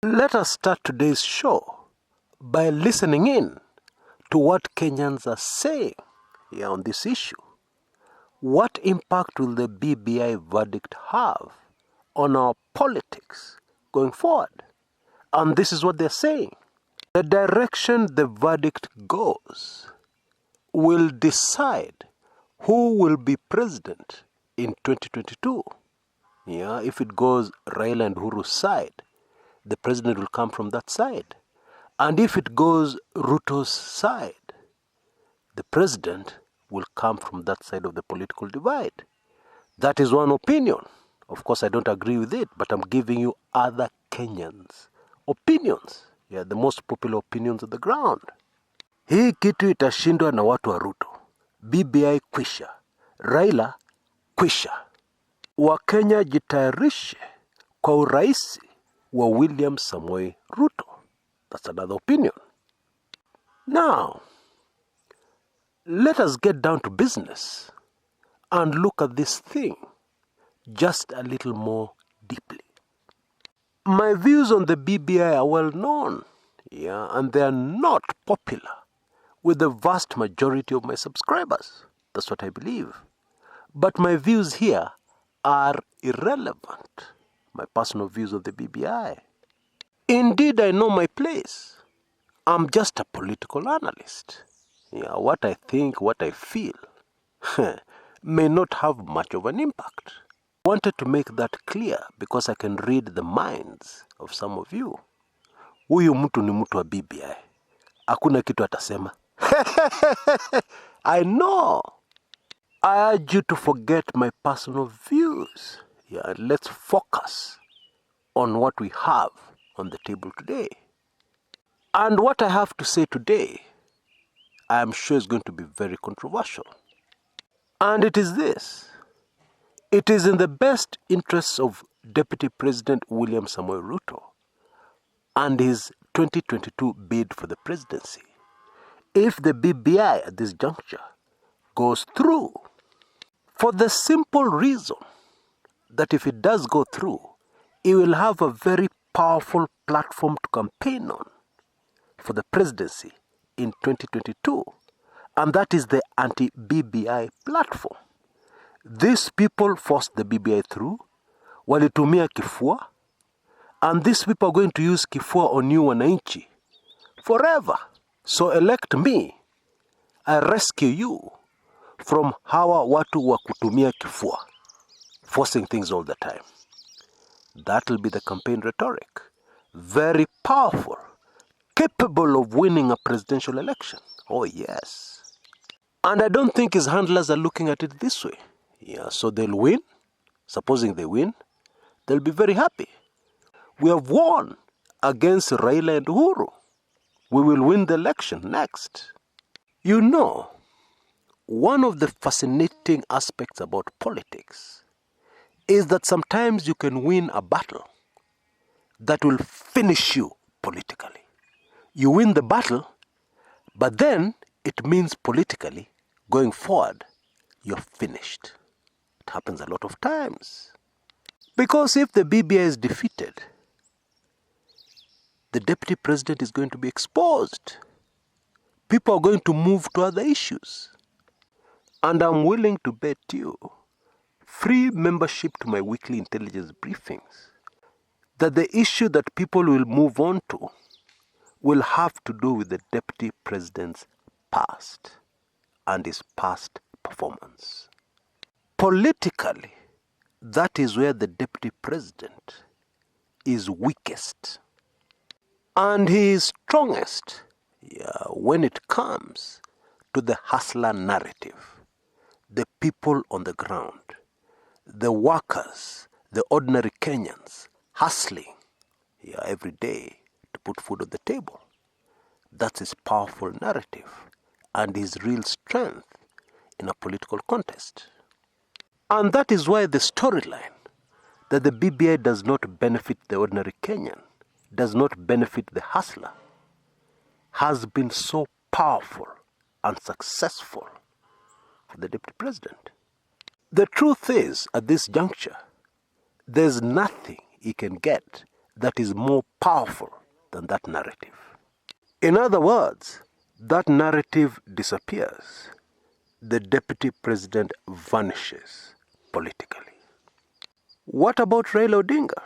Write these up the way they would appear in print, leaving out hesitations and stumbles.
Let us start today's show by listening in to what Kenyans are saying here on this issue. What impact will the BBI verdict have on our politics going forward? And this is what they're saying. The direction the verdict goes will decide who will be president in 2022. If it goes Raila and Uhuru's side, the president will come from that side. And if it goes Ruto's side, the president will come from that side of the political divide. That is one opinion. Of course, I don't agree with it, but I'm giving you other Kenyans' opinions. The most popular opinions on the ground. Hii kitu itashindwa na watu wa Ruto. BBI kwisha. Raila kwisha. Wakenya jitayarishe kwa uraisi wa William Samoei Ruto. That's another opinion. Now, let us get down to business and look at this thing just a little more deeply. My views on the BBI are well known, and they are not popular with the vast majority of my subscribers. That's what I believe. But my views here are irrelevant, my personal views of the BBI. Indeed, I know my place. I'm just a political analyst. What I think, what I feel, may not have much of an impact. I wanted to make that clear because I can read the minds of some of you. Huyu mtu ni mtu wa BBI. Hakuna kitu atasema. I know. I urge you to forget my personal views. Let's focus on what we have on the table today. And what I have to say today, I am sure is going to be very controversial. And it is this. It is in the best interests of Deputy President William Samoei Ruto and his 2022 bid for the presidency, if the BBI at this juncture goes through, for the simple reason that if it does go through, it will have a very powerful platform to campaign on for the presidency in 2022, and that is the anti-BBI platform. These people forced the BBI through, walitumia kifua, and these people are going to use kifua on you wananchi forever. So elect me, I rescue you from hawa watu wa kutumia kifua, forcing things all the time. That will be the campaign rhetoric. Very powerful, capable of winning a presidential election. Oh yes. And I don't think his handlers are looking at it this way. So they'll win. Supposing they win, they'll be very happy. We have won against Raila and Uhuru. We will win the election next. One of the fascinating aspects about politics is that sometimes you can win a battle that will finish you politically. You win the battle, but then it means politically, going forward, you're finished. It happens a lot of times. Because if the BBI is defeated, the deputy president is going to be exposed. People are going to move to other issues. And I'm willing to bet you free membership to my weekly intelligence briefings that the issue that people will move on to will have to do with the deputy president's past and his past performance. Politically, that is where the deputy president is weakest. And he is strongest when it comes to the hustler narrative, the people on the ground, the workers, the ordinary Kenyans hustling every day to put food on the table. That's his powerful narrative and his real strength in a political contest. And that is why the storyline that the BBI does not benefit the ordinary Kenyan, does not benefit the hustler, has been so powerful and successful for the deputy president. The truth is, at this juncture, there's nothing he can get that is more powerful than that narrative. In other words, that narrative disappears. The deputy president vanishes politically. What about Raila Odinga?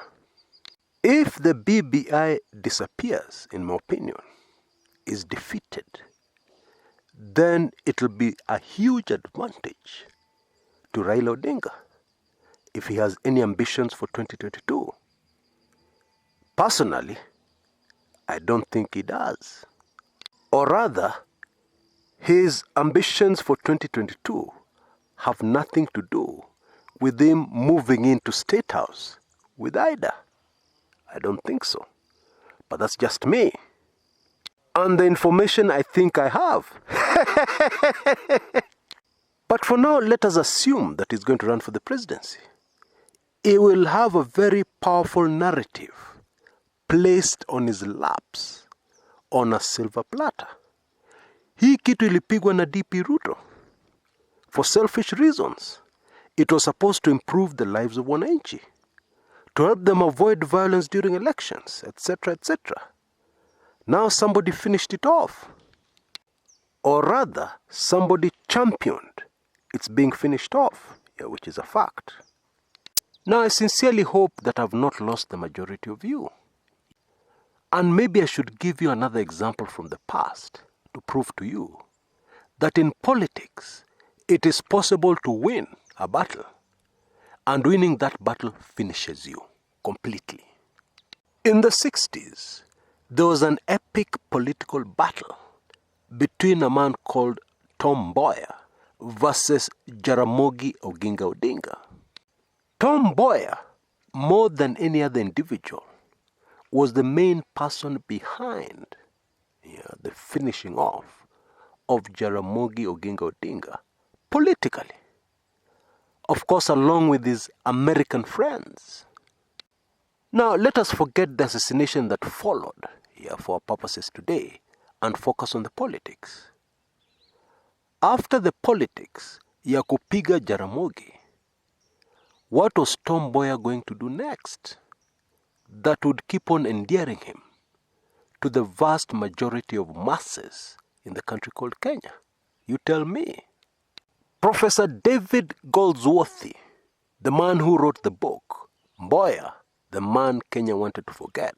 If the BBI disappears, in my opinion, is defeated, then it will be a huge advantage to Raila Odinga if he has any ambitions for 2022. Personally, I don't think he does. Or rather, his ambitions for 2022 have nothing to do with him moving into State House with Ida. I don't think so. But that's just me. And the information I think I have. But for now, let us assume that he's going to run for the presidency. He will have a very powerful narrative placed on his laps on a silver platter. Hii kitu ilipigwa na DP Ruto. For selfish reasons. It was supposed to improve the lives of wananchi, to help them avoid violence during elections, etc., etc. Now somebody finished it off. Or rather, somebody championed it's being finished off, which is a fact. Now I sincerely hope that I've not lost the majority of you. And maybe I should give you another example from the past to prove to you that in politics, it is possible to win a battle, and winning that battle finishes you completely. In the 60s, there was an epic political battle between a man called Tom Mboya versus Jaramogi Oginga Odinga. Tom Mboya, more than any other individual, was the main person behind the finishing off of Jaramogi Oginga Odinga politically. Of course, along with his American friends. Now, let us forget the assassination that followed for our purposes today and focus on the politics. After the politics ya kupiga Jaramogi, what was Tom Mboya going to do next that would keep on endearing him to the vast majority of masses in the country called Kenya? You tell me. Professor David Goldsworthy, the man who wrote the book, Mboya, the Man Kenya Wanted to Forget,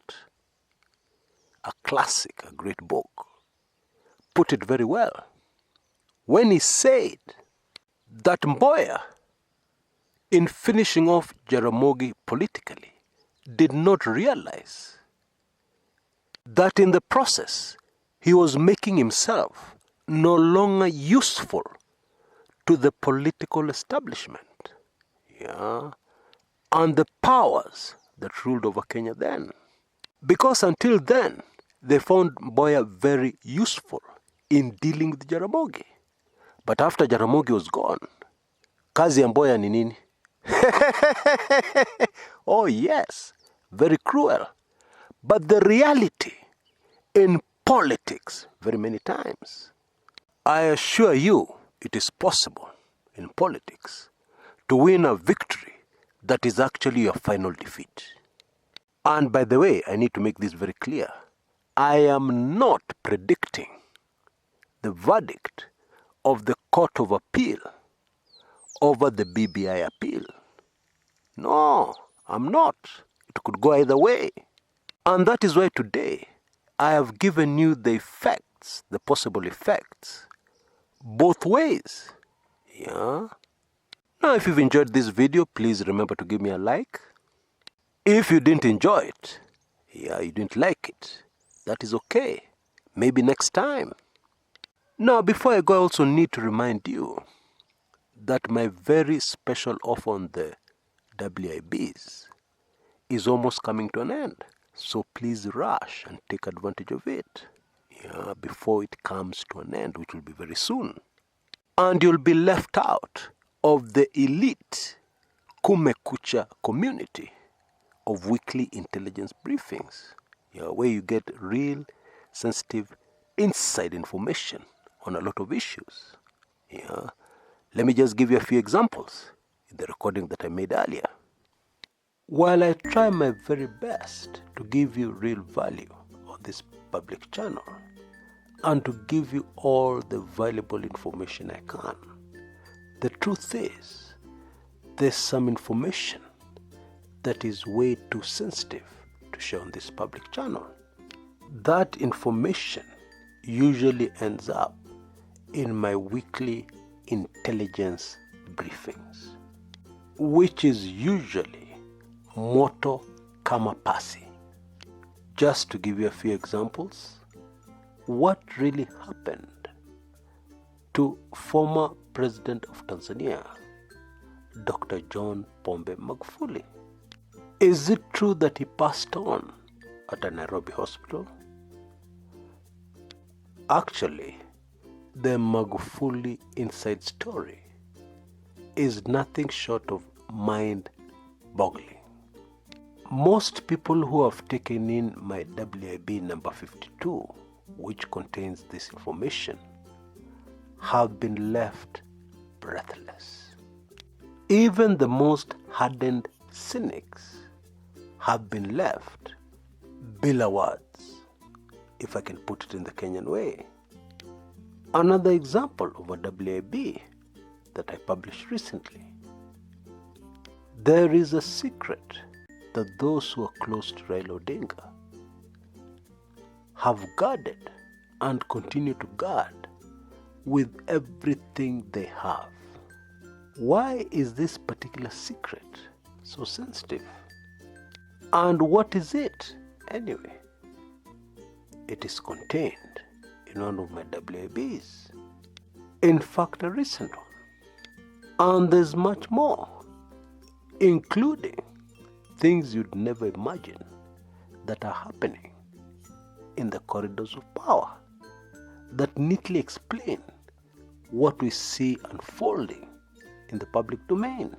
a classic, a great book, put it very well when he said that Mboya, in finishing off Jaramogi politically, did not realize that in the process he was making himself no longer useful to the political establishment, and the powers that ruled over Kenya then. Because until then, they found Mboya very useful in dealing with Jaramogi. But after Jaramogi was gone, kazi ya Mboya ni nini? Oh yes, very cruel. But the reality in politics, very many times, I assure you, it is possible in politics to win a victory that is actually your final defeat. And by the way, I need to make this very clear. I am not predicting the verdict of the Court of Appeal over the BBI appeal. No, I'm not. It could go either way. And that is why today I have given you the effects, the possible effects, both ways. Now, if you've enjoyed this video, please remember to give me a like. If you didn't enjoy it, you didn't like it, that is okay. Maybe next time. Now, before I go, I also need to remind you that my very special offer on the WIBs is almost coming to an end. So please rush and take advantage of it before it comes to an end, which will be very soon. And you'll be left out of the elite Kumekucha community of weekly intelligence briefings, where you get real, sensitive, inside information on a lot of issues. Let me just give you a few examples in the recording that I made earlier. While I try my very best to give you real value on this public channel and to give you all the valuable information I can, the truth is there's some information that is way too sensitive to share on this public channel. That information usually ends up in my weekly intelligence briefings, which is usually moto kama pasi. Just to give you a few examples, what really happened to former President of Tanzania, Dr. John Pombe Magufuli? Is it true that he passed on at a Nairobi hospital? Actually, the Magufuli inside story is nothing short of mind-boggling. Most people who have taken in my WIB number 52, which contains this information, have been left breathless. Even the most hardened cynics have been left bila words, if I can put it in the Kenyan way. Another example of a WIB that I published recently. There is a secret that those who are close to Raila Odinga have guarded and continue to guard with everything they have. Why is this particular secret so sensitive? And what is it anyway? It is contained in one of my WIBs. In fact, a recent one. And there's much more, including things you'd never imagine that are happening in the corridors of power that neatly explain what we see unfolding in the public domain.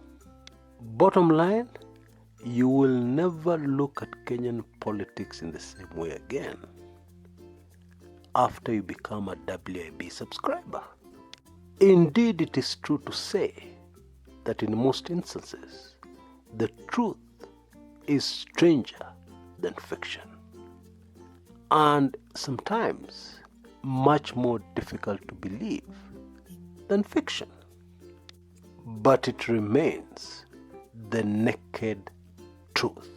Bottom line, you will never look at Kenyan politics in the same way again after you become a WIB subscriber. Indeed, it is true to say that in most instances, the truth is stranger than fiction, and sometimes much more difficult to believe than fiction. But it remains the naked truth.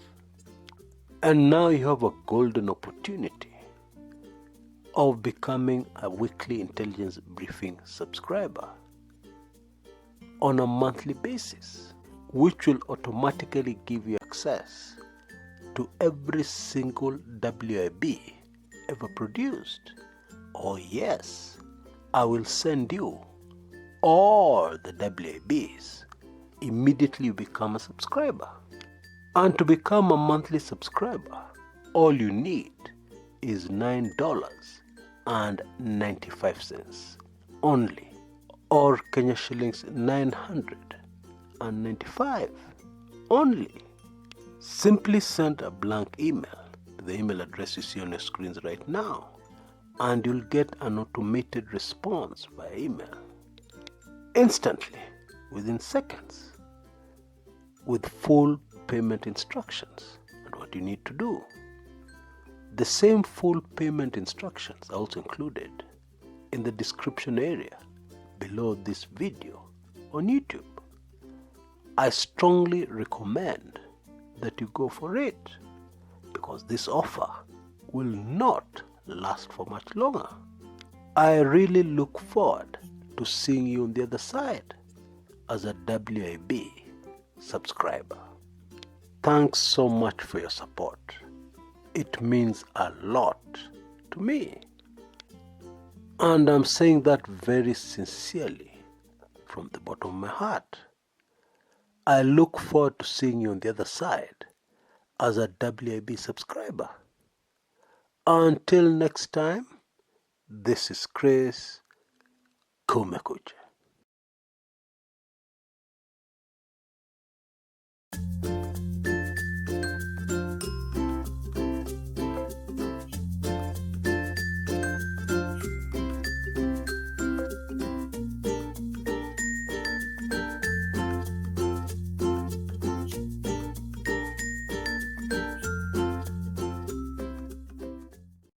And now you have a golden opportunity of becoming a weekly intelligence briefing subscriber on a monthly basis, which will automatically give you access to every single WIB ever produced. Oh yes, I will send you all the WIBs immediately you become a subscriber. And to become a monthly subscriber, all you need is $9.95 only, or Kenya shillings 995 only. Simply send a blank email to the email address you see on your screens right now, and you'll get an automated response by email instantly, within seconds, with full payment instructions and what you need to do. The same full payment instructions are also included in the description area below this video on YouTube. I strongly recommend that you go for it, because this offer will not last for much longer. I really look forward to seeing you on the other side as a WIB subscriber. Thanks so much for your support. It means a lot to me. And I'm saying that very sincerely from the bottom of my heart. I look forward to seeing you on the other side as a WIB subscriber. Until next time, this is Kshs. Kumekucha.